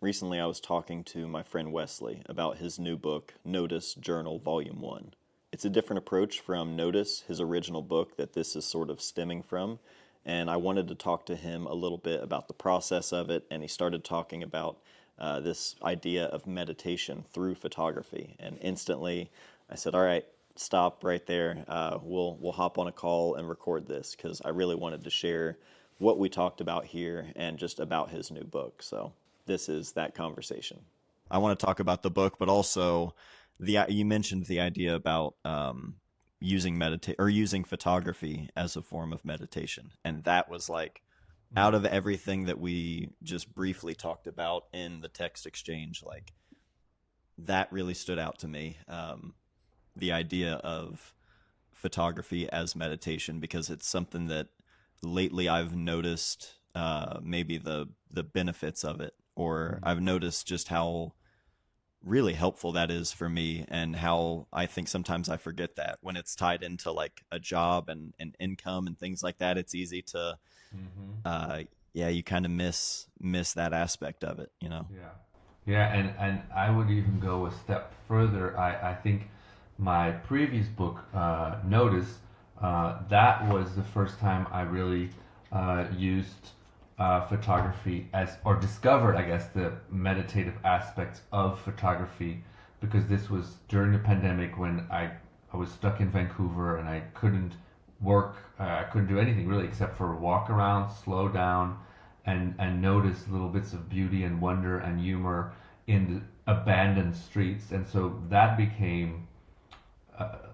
Recently, I was talking to my friend Wesley about his new book, Notice Journal Volume 1. It's a different approach from Notice, his original book that this is sort of stemming from, and I wanted to talk to him a little bit about the process of it, and he started talking about this idea of meditation through photography, and instantly I said, all right, stop right there. We'll hop on a call and record this because I really wanted to share what we talked about here and just about his new book. So this is that conversation. I want to talk about the book, but also you mentioned the idea about using photography as a form of meditation, and that was like out of everything that we just briefly talked about in the text exchange, like that really stood out to me. The idea of photography as meditation, because it's something that lately I've noticed maybe the benefits of it, or I've noticed just how really helpful that is for me, and how I think sometimes I forget that when it's tied into like a job and income and things like that. It's easy to yeah, you kind of miss that aspect of it, you know. Yeah. Yeah, and I would even go a step further. I think my previous book, Notice, that was the first time I really used photography as, or discovered, I guess, the meditative aspects of photography, because this was during the pandemic when I was stuck in Vancouver and I couldn't work, I couldn't do anything really except for walk around, slow down, and notice little bits of beauty and wonder and humor in the abandoned streets. And so that became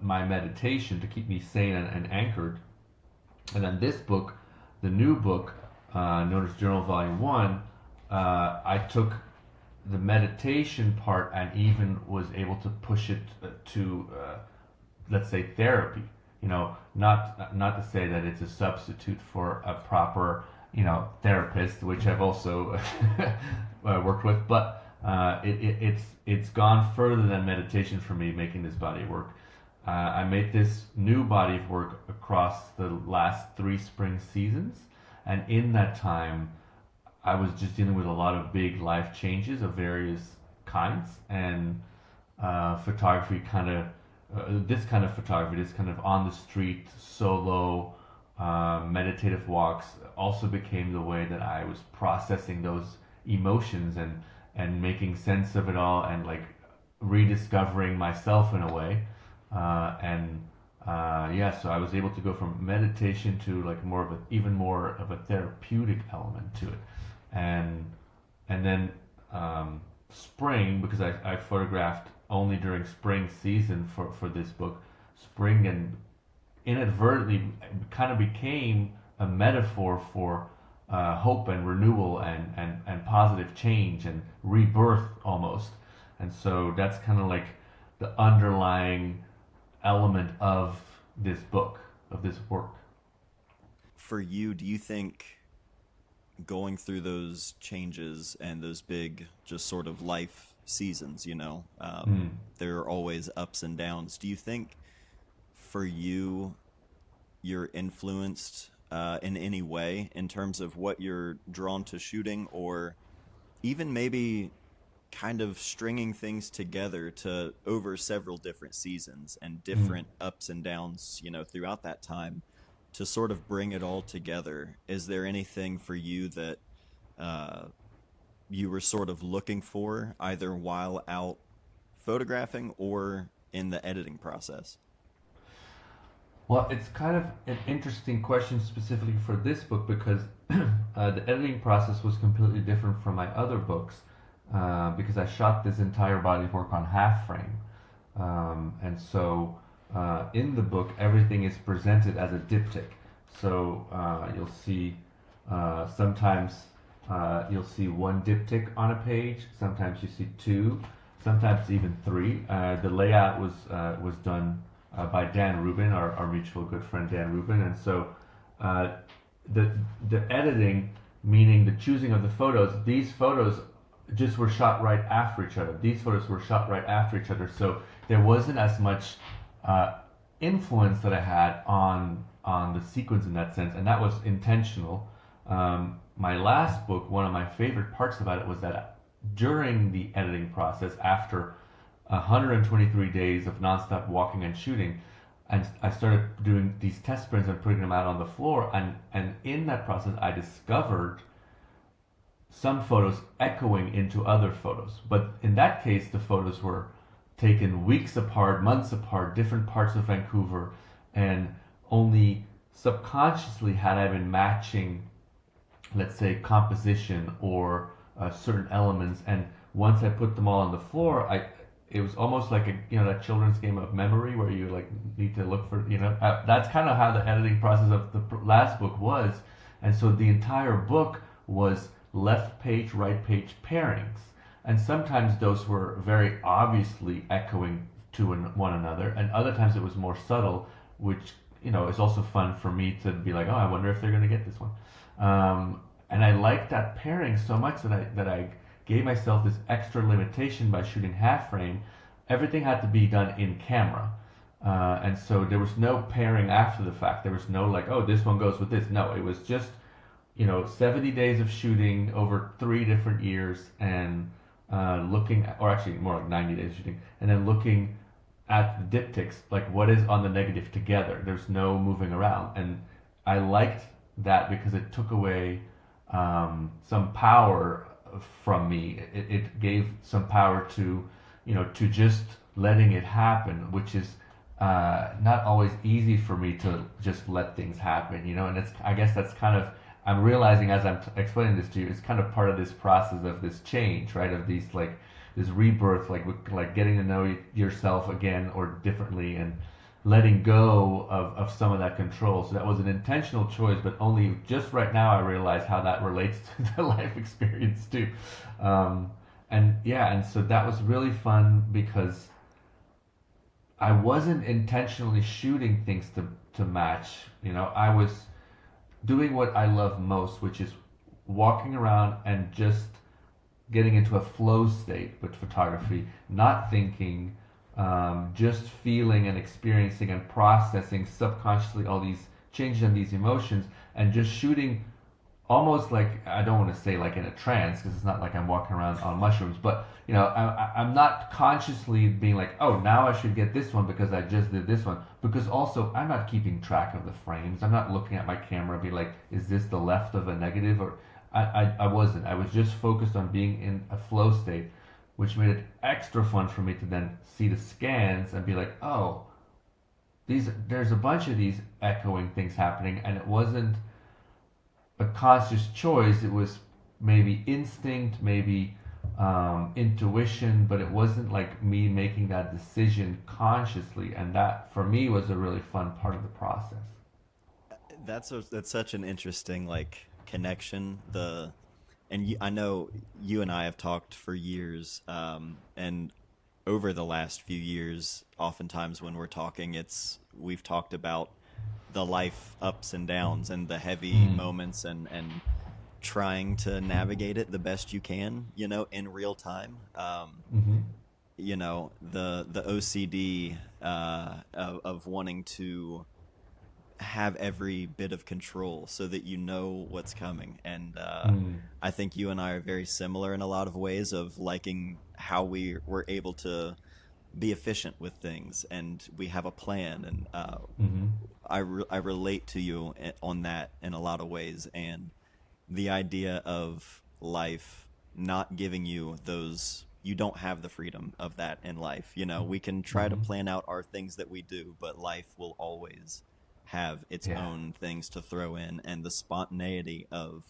my meditation to keep me sane and anchored. And then this book, the new book, Notice Journal Volume 1, I took the meditation part and even was able to push it to, let's say, therapy. You know, not to say that it's a substitute for a proper, therapist, which I've also worked with, but it's gone further than meditation for me, making this body of work. I made this new body of work across the last 3 spring seasons, and in that time, I was just dealing with a lot of big life changes of various kinds, and photography this kind of photography, this kind of on the street, solo, meditative walks also became the way that I was processing those emotions and making sense of it all, and like rediscovering myself in a way. Yeah, so I was able to go from meditation to like even more of a therapeutic element to it, and then spring, because I photographed only during spring season for this book. Spring and inadvertently kind of became a metaphor for hope and renewal and positive change and rebirth almost. And so that's kind of like the underlying element of this book, of this work. For you, do you think going through those changes and those big just sort of life seasons, there are always ups and downs. Do you think for you, you're influenced in any way in terms of what you're drawn to shooting, or even maybe kind of stringing things together to over several different seasons and different ups and downs, throughout that time to sort of bring it all together? Is there anything for you that you were sort of looking for either while out photographing or in the editing process? Well, it's kind of an interesting question specifically for this book, because the editing process was completely different from my other books, because I shot this entire body of work on half frame. And so in the book, everything is presented as a diptych. So you'll see sometimes you'll see 1 diptych on a page, sometimes you see 2, sometimes even 3. The layout was done by Dan Rubin, our mutual good friend Dan Rubin, and so the editing, meaning the choosing of the photos, these photos just were shot right after each other. These photos were shot right after each other, so there wasn't as much influence that I had on the sequence in that sense, and that was intentional. My last book, one of my favorite parts about it was that during the editing process, after 123 days of nonstop walking and shooting, and I started doing these test prints and putting them out on the floor, and in that process I discovered some photos echoing into other photos. But in that case, the photos were taken weeks apart, months apart, different parts of Vancouver, and only subconsciously had I been matching, let's say, composition or certain elements. And once I put them all on the floor, it was almost like a that children's game of memory where you like need to look for that's kind of how the editing process of the last book was. And so the entire book was left page, right page pairings. And sometimes those were very obviously echoing to one another, and other times it was more subtle, which is also fun for me to be like, oh, I wonder if they're going to get this one. And I liked that pairing so much that I gave myself this extra limitation by shooting half frame. Everything had to be done in camera. And so there was no pairing after the fact. There was no like, oh, this one goes with this. No, it was just 70 days of shooting over 3 different years, and looking, or actually more like 90 days of shooting, and then looking at the diptychs, like what is on the negative together. There's no moving around. And I liked that because it took away some power from me. It gave some power to, to just letting it happen, which is not always easy for me to just let things happen, and I guess that's kind of, I'm realizing as I'm explaining this to you, it's kind of part of this process of this change, right? Of these like this rebirth, like getting to know yourself again or differently, and letting go of some of that control. So that was an intentional choice, but only just right now I realize how that relates to the life experience too. And so that was really fun because I wasn't intentionally shooting things to match. I was doing what I love most, which is walking around and just getting into a flow state with photography, not thinking, just feeling and experiencing and processing subconsciously all these changes and these emotions, and just shooting almost like, I don't want to say like in a trance because it's not like I'm walking around on mushrooms, but I'm not consciously being like, oh, now I should get this one because I just did this one, because also I'm not keeping track of the frames. I'm not looking at my camera and be like, is this the left of a negative? Or I wasn't. I was just focused on being in a flow state, which made it extra fun for me to then see the scans and be like, oh, there's a bunch of these echoing things happening, and it wasn't a conscious choice. It was maybe instinct, maybe intuition, but it wasn't like me making that decision consciously. And that for me was a really fun part of the process. That's such an interesting like connection. I know you and I have talked for years, and over the last few years, oftentimes when we're talking, we've talked about the life ups and downs and the heavy moments, and trying to navigate it the best you can, in real time. Mm-hmm. The OCD of wanting to have every bit of control so that you know what's coming. And I think you and I are very similar in a lot of ways of liking how we were able to be efficient with things, and we have a plan. And Mm-hmm. I relate to you on that in a lot of ways. And the idea of life not giving you those, you don't have the freedom of that in life. We can try to Mm-hmm. plan out our things that we do, but life will always have its Yeah. own things to throw in. And the spontaneity of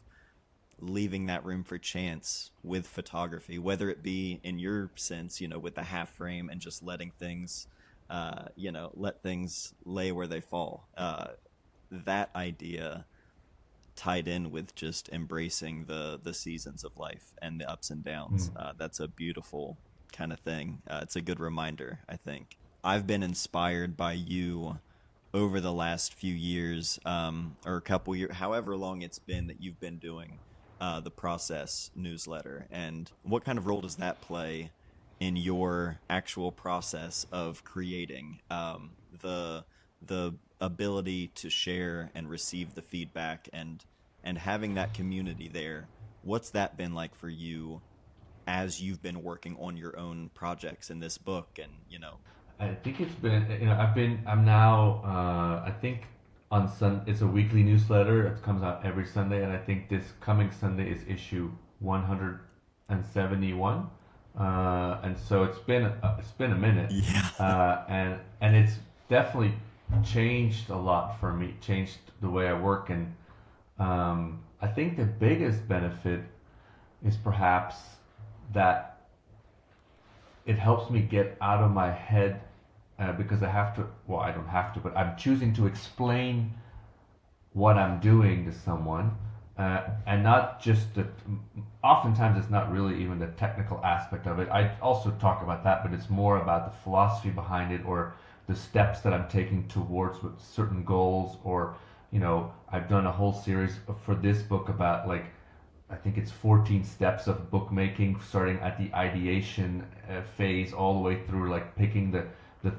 leaving that room for chance with photography, whether it be in your sense, with the half frame and just letting things, let things lay where they fall. That idea tied in with just embracing the seasons of life and the ups and downs. That's a beautiful kind of thing. It's a good reminder, I think. I've been inspired by you over the last few years, or a couple years, however long it's been that you've been doing the Process newsletter. And what kind of role does that play in your actual process of creating, the ability to share and receive the feedback, and having that community there? What's that been like for you as you've been working on your own projects in this book and, I think it's been, I'm now, I think it's a weekly newsletter. It comes out every Sunday, and I think this coming Sunday is issue 171. And so it's been a minute, Yeah. and it's definitely changed a lot for me, changed the way I work, and I think the biggest benefit is perhaps that it helps me get out of my head because I have to. Well, I don't have to, but I'm choosing to explain what I'm doing to someone, and not just the. Oftentimes, it's not really even the technical aspect of it. I also talk about that, but it's more about the philosophy behind it, or the steps that I'm taking towards with certain goals, or I've done a whole series for this book about like I think it's 14 steps of bookmaking, starting at the ideation phase all the way through like picking the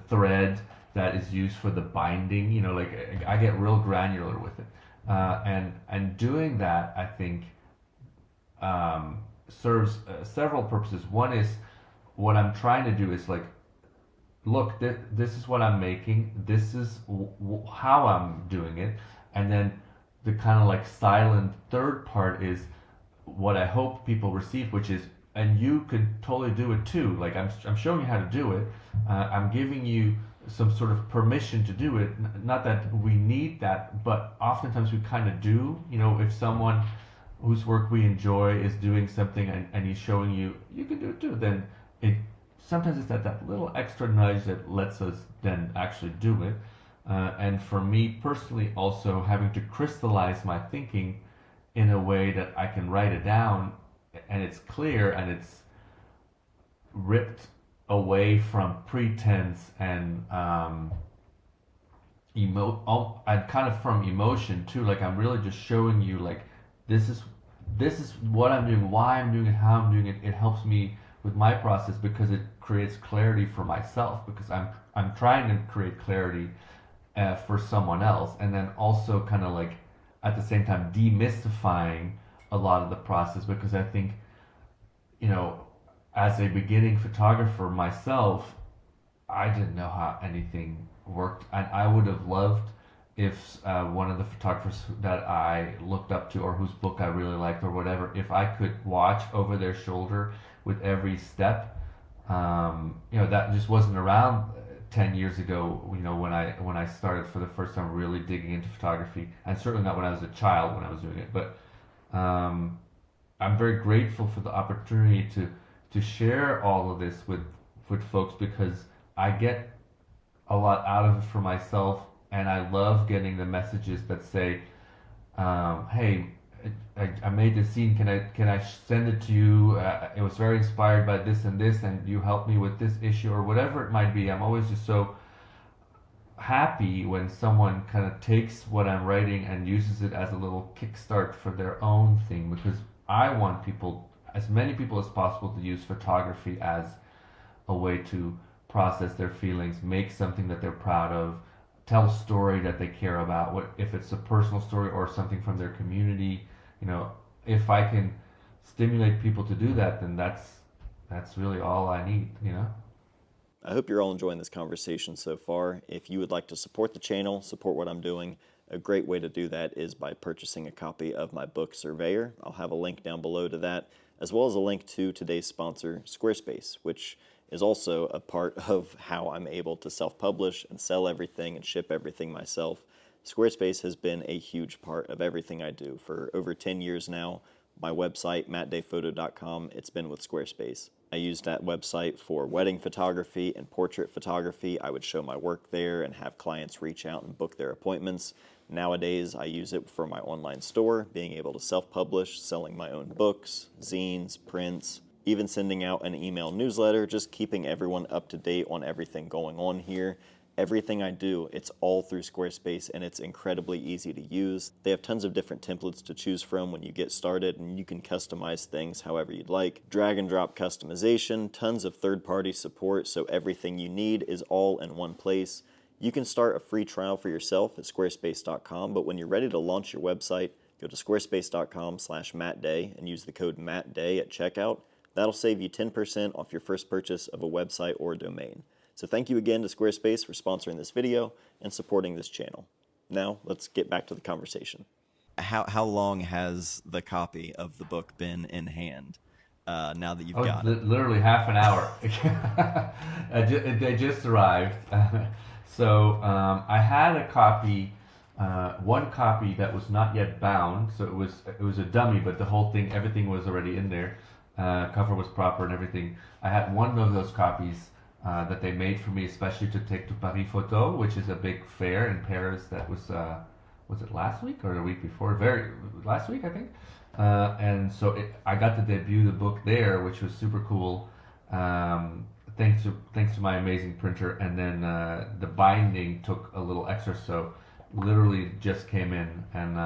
thread that is used for the binding. Like I get real granular with it, and doing that I think serves several purposes. One is what I'm trying to do is like, look, this is what I'm making. This is how I'm doing it, and then the kind of like silent third part is what I hope people receive, which is, and you could totally do it too. Like I'm showing you how to do it. I'm giving you some sort of permission to do it. Not that we need that, but oftentimes we kind of do. If someone whose work we enjoy is doing something and he's showing you, you can do it too, then it sometimes it's that little extra nudge that lets us then actually do it. And for me personally, also having to crystallize my thinking in a way that I can write it down and it's clear and it's ripped away from pretense and and kind of from emotion too. Like I'm really just showing you like this is what I'm doing, why I'm doing it, how I'm doing it. It helps me with my process because it creates clarity for myself, because I'm trying to create clarity for someone else, and then also kind of like at the same time demystifying a lot of the process, because I think as a beginning photographer myself, I didn't know how anything worked, and I would have loved if one of the photographers that I looked up to or whose book I really liked or whatever, if I could watch over their shoulder with every step. That just wasn't around 10 years ago, when I started for the first time really digging into photography, and certainly not when I was a child when I was doing it. But I'm very grateful for the opportunity to share all of this with folks, because I get a lot out of it for myself, and I love getting the messages that say, "Hey, I made this scene. Can I send it to you? It was very inspired by this and this, and you helped me with this issue," or whatever it might be. I'm always just so happy when someone kind of takes what I'm writing and uses it as a little kickstart for their own thing, because I want as many people as possible, to use photography as a way to process their feelings, make something that they're proud of, tell a story that they care about. What if it's a personal story or something from their community? If I can stimulate people to do that, then that's really all I need. I hope you're all enjoying this conversation so far. If you would like to support the channel, support what I'm doing, a great way to do that is by purchasing a copy of my book, Surveyor. I'll have a link down below to that, as well as a link to today's sponsor, Squarespace, which is also a part of how I'm able to self-publish and sell everything and ship everything myself. Squarespace has been a huge part of everything I do for over 10 years now. My website, mattdayphoto.com, it's been with Squarespace. I used that website for wedding photography and portrait photography. I would show my work there and have clients reach out and book their appointments. Nowadays, I use it for my online store, being able to self-publish, selling my own books, zines, prints, even sending out an email newsletter, just keeping everyone up to date on everything going on here. Everything I do, it's all through Squarespace, and it's incredibly easy to use. They have tons of different templates to choose from when you get started, and you can customize things however you'd like. Drag and drop customization, tons of third-party support, so everything you need is all in one place. You can start a free trial for yourself at squarespace.com, but when you're ready to launch your website, go to squarespace.com/mattday and use the code MattDay at checkout. That'll save you 10% off your first purchase of a website or a domain. So thank you again to Squarespace for sponsoring this video and supporting this channel. Now, let's get back to the conversation. How long has the copy of the book been in hand now that you've Oh, got it? literally half an hour. They just arrived. So I had a copy, one copy that was not yet bound. So it was a dummy, but the whole thing, everything was already in there. Cover was proper and everything. I had one of those copies that they made for me, especially to take to Paris Photo, which is a big fair in Paris. That was it last week or the week before? Last week, I think. And so I got to debut the book there, which was super cool. Thanks to my amazing printer, and then the binding took a little extra, so literally just came in, and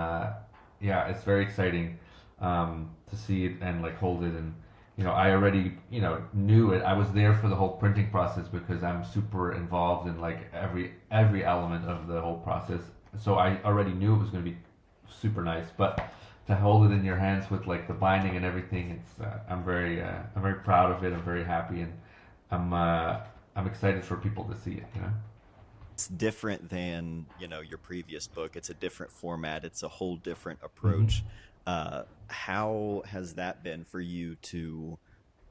yeah, it's very exciting to see it and like hold it, and I already knew it. I was there for the whole printing process because I'm super involved in like every element of the whole process, so I already knew it was going to be super nice, but to hold it in your hands with like the binding and everything, it's I'm very proud of it. I'm very happy, and I'm excited for people to see it. It's different than, your previous book. It's a different format. It's a whole different Mm-hmm. approach. How has that been for you to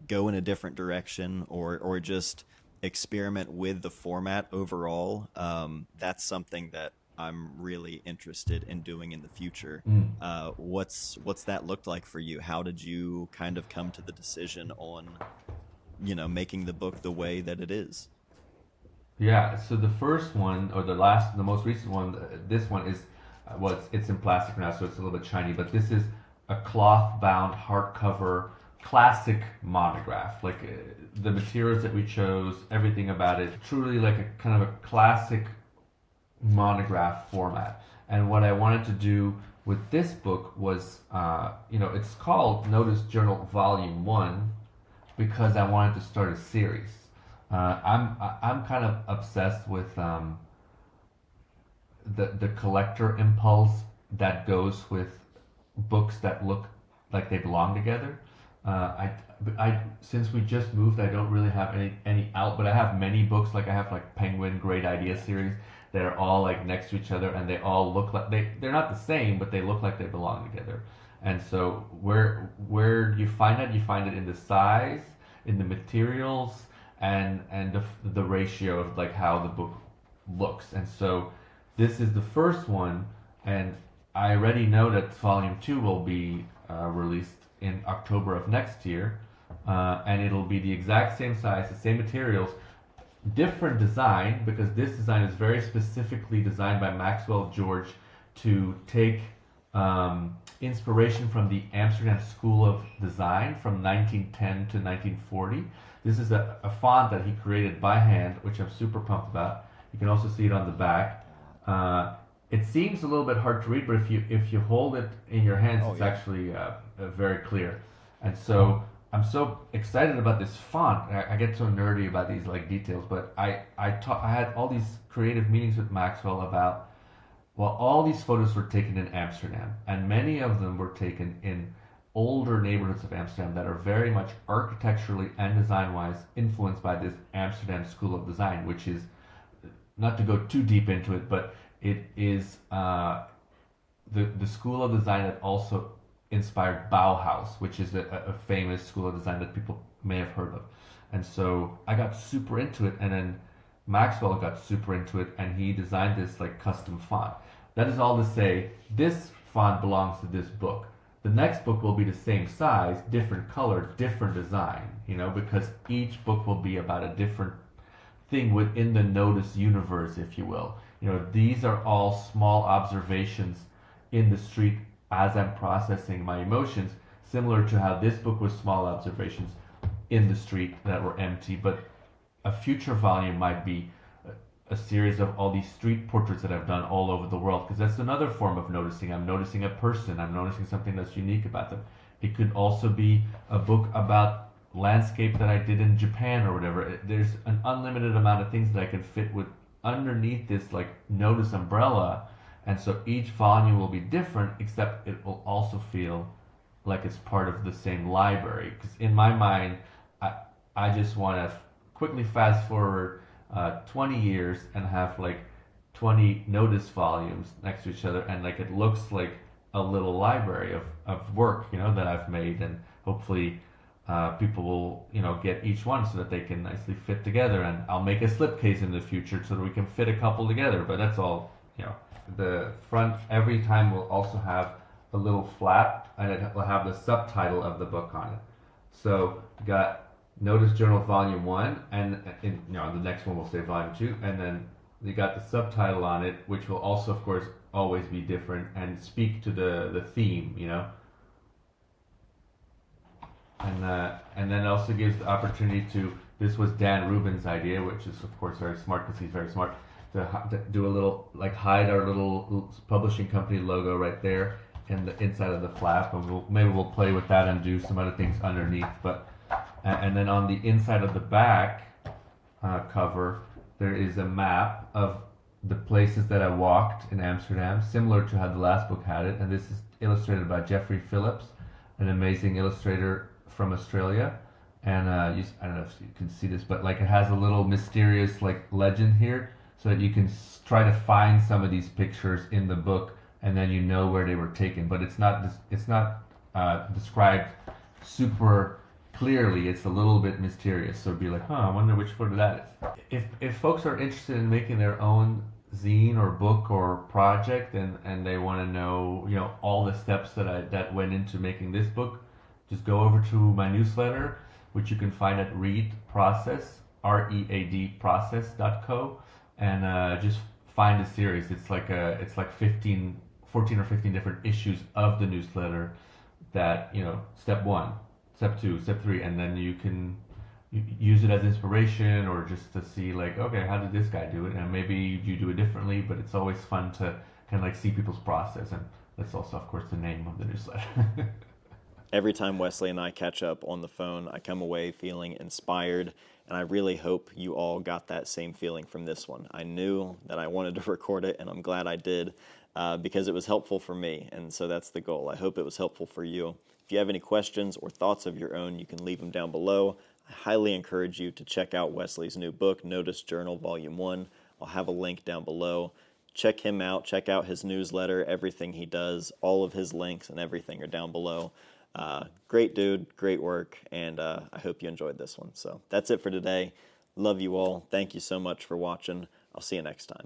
go in a different direction or just experiment with the format overall? That's something that I'm really interested in doing in the future. Mm. What's that looked like for you? How did you kind of come to the decision on, making the book the way that it is? Yeah. So the first one, or the most recent one, this one is well, it's in plastic now, so it's a little bit shiny. But this is a cloth-bound hardcover classic monograph. Like the materials that we chose, everything about it, truly like a kind of a classic monograph format. And what I wanted to do with this book was, it's called Notice Journal Volume 1 because I wanted to start a series. I'm kind of obsessed with the collector impulse that goes with books that look like they belong together. I since we just moved, I don't really have any out, but I have many books. Like I have like Penguin Great Idea series that are all like next to each other, and they all look like they're not the same, but they look like they belong together. And so where do you find that? You find it in the size, in the materials, and the ratio of like how the book looks. And so this is the first one, and I already know that volume 2 will be released in October of next year, and it'll be the exact same size, the same materials, different design, because this design is very specifically designed by Maxwell George to take inspiration from the Amsterdam School of Design from 1910 to 1940. This is a font that he created by hand, which I'm super pumped about. You can also see it on the back. It seems a little bit hard to read, but if you hold it in your hands, Oh, it's yeah. actually very clear. And so I'm so excited about this font. I get so nerdy about these like details, but I had all these creative meetings with Maxwell about, well, all these photos were taken in Amsterdam, and many of them were taken in older neighborhoods of Amsterdam that are very much architecturally and design-wise influenced by this Amsterdam School of Design, which is, not to go too deep into it, but it is the school of design that also inspired Bauhaus, which is a famous school of design that people may have heard of. And so I got super into it, and then Maxwell got super into it, and he designed this like custom font. That is all to say, this font belongs to this book. The next book will be the same size, different color, different design, because each book will be about a different thing within the Notice universe, if you will. These are all small observations in the street as I'm processing my emotions, similar to how this book was small observations in the street that were empty. But a future volume might be a series of all these street portraits that I've done all over the world, because that's another form of noticing. I'm noticing a person, I'm noticing something that's unique about them. It could also be a book about landscape that I did in Japan or whatever. There's an unlimited amount of things that I can fit with underneath this like Notice umbrella, and so each volume will be different, except it will also feel like it's part of the same library. Because in my mind, I just want to quickly fast forward 20 years and have like 20 notice volumes next to each other, and like it looks like a little library of work, that I've made, and hopefully people will, get each one so that they can nicely fit together. And I'll make a slipcase in the future so that we can fit a couple together. But that's all, The front every time will also have a little flap, and it will have the subtitle of the book on it. So got Notice Journal Volume 1, and the next one will say Volume 2, and then you got the subtitle on it, which will also, of course, always be different and speak to the theme, And then it also gives the opportunity to, this was Dan Rubin's idea, which is, of course, very smart because he's very smart, to do a little, like hide our little publishing company logo right there in the inside of the flap, and maybe we'll play with that and do some other things underneath. But and then on the inside of the back cover, there is a map of the places that I walked in Amsterdam, similar to how the last book had it. And this is illustrated by Jeffrey Phillips, an amazing illustrator from Australia. And I don't know if you can see this, but like it has a little mysterious like legend here, so that you can try to find some of these pictures in the book, and then you know where they were taken. But it's not described super clearly. It's a little bit mysterious, so it'd be like, I wonder which photo that is. If folks are interested in making their own zine or book or project, and they want to know all the steps that went into making this book, just go over to my newsletter, which you can find at Read Process, READ process.co, and just find a series. It's like 14 or 15 different issues of the newsletter that, step 1, step 2, step 3, and then you can use it as inspiration, or just to see like, okay, how did this guy do it? And maybe you do it differently, but it's always fun to kind of like see people's process. And that's also, of course, the name of the newsletter. Every time Wesley and I catch up on the phone, I come away feeling inspired, and I really hope you all got that same feeling from this one. I knew that I wanted to record it, and I'm glad I did, because it was helpful for me, and so that's the goal. I hope it was helpful for you. If you have any questions or thoughts of your own, you can leave them down below. I highly encourage you to check out Wesley's new book, Notice Journal Volume 1. I'll have a link down below. Check him out. Check out his newsletter, everything he does. All of his links and everything are down below. Great dude, great work, and I hope you enjoyed this one. So that's it for today. Love you all. Thank you so much for watching. I'll see you next time.